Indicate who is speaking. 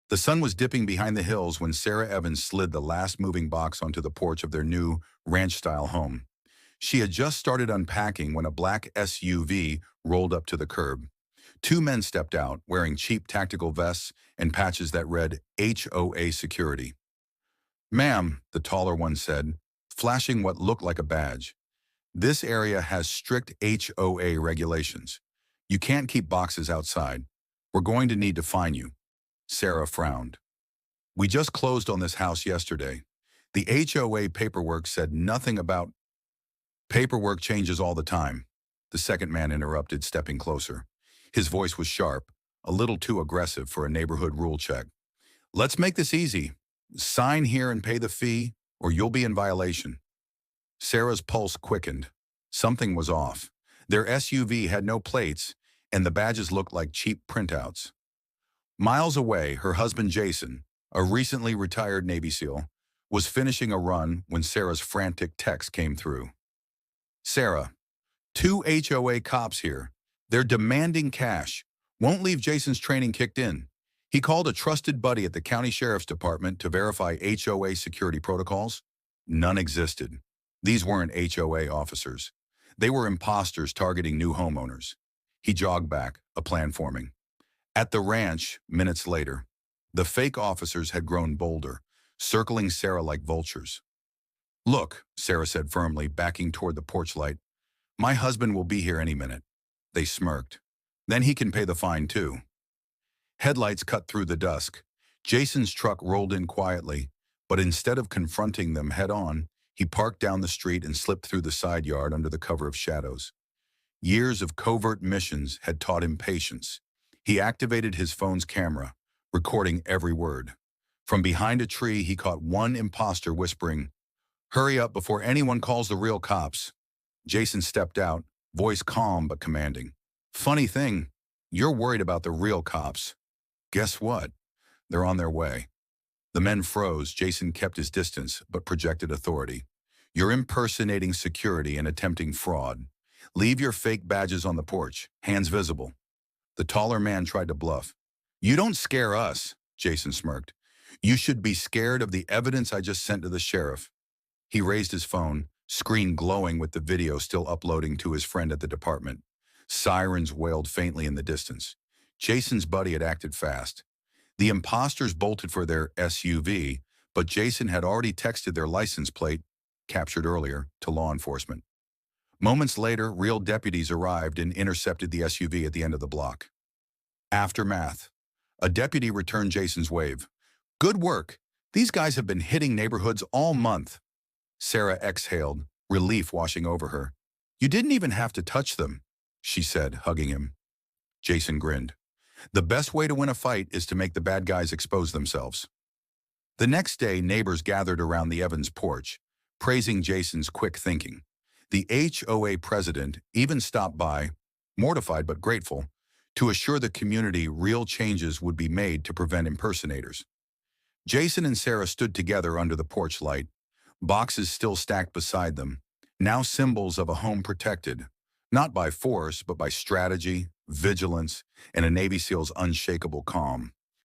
Speaker 1: The sun was dipping behind the hills when Sarah Evans slid the last moving box onto the porch of their new ranch-style home. She had just started unpacking when a black SUV rolled up to the curb. Two men stepped out, wearing cheap tactical vests and patches that read HOA security. "Ma'am," the taller one said, flashing what looked like a badge. "This area has strict HOA regulations. You can't keep boxes outside. We're going to need to fine you." Sarah frowned. "We just closed on this house yesterday. The HOA paperwork said nothing about—" "Paperwork changes all the time," the second man interrupted, stepping closer. His voice was sharp, a little too aggressive for a neighborhood rule check. "Let's make this easy. Sign here and pay the fee, or you'll be in violation." Sarah's pulse quickened. Something was off. Their SUV had no plates, and the badges looked like cheap printouts. Miles away, her husband Jason, a recently retired Navy SEAL, was finishing a run when Sarah's frantic text came through. "Sarah, two HOA cops here. They're demanding cash. Won't leave Jason's training kicked in. He called a trusted buddy at the county sheriff's department to verify HOA security protocols. None existed. These weren't HOA officers. They were imposters targeting new homeowners." He jogged back, a plan forming. At the ranch, minutes later, the fake officers had grown bolder, circling Sarah like vultures. "Look," Sarah said firmly, backing toward the porch light. "My husband will be here any minute." They smirked. "Then he can pay the fine too." Headlights cut through the dusk. Jason's truck rolled in quietly, but instead of confronting them head-on, he parked down the street and slipped through the side yard under the cover of shadows. Years of covert missions had taught him patience. He activated his phone's camera, recording every word. From behind a tree, he caught one imposter whispering, "Hurry up before anyone calls the real cops." Jason stepped out, voice calm but commanding. "Funny thing, you're worried about the real cops. Guess what? They're on their way." The men froze. Jason kept his distance, but projected authority. "You're impersonating security and attempting fraud. Leave your fake badges on the porch, hands visible." The taller man tried to bluff. "You don't scare us," Jason smirked. "You should be scared of the evidence I just sent to the sheriff." He raised his phone, screen glowing with the video still uploading to his friend at the department. Sirens wailed faintly in the distance. Jason's buddy had acted fast. The imposters bolted for their SUV, but Jason had already texted their license plate, captured earlier, to law enforcement. Moments later, real deputies arrived and intercepted the SUV at the end of the block. Aftermath. A deputy returned Jason's wave. "Good work. These guys have been hitting neighborhoods all month." Sarah exhaled, relief washing over her. "You didn't even have to touch them," she said, hugging him. Jason grinned. "The best way to win a fight is to make the bad guys expose themselves." The next day, neighbors gathered around the Evans porch, praising Jason's quick thinking. The HOA president even stopped by, mortified but grateful, to assure the community real changes would be made to prevent impersonators. Jason and Sarah stood together under the porch light, boxes still stacked beside them, now symbols of a home protected, not by force but by strategy, vigilance, and a Navy SEAL's unshakable calm.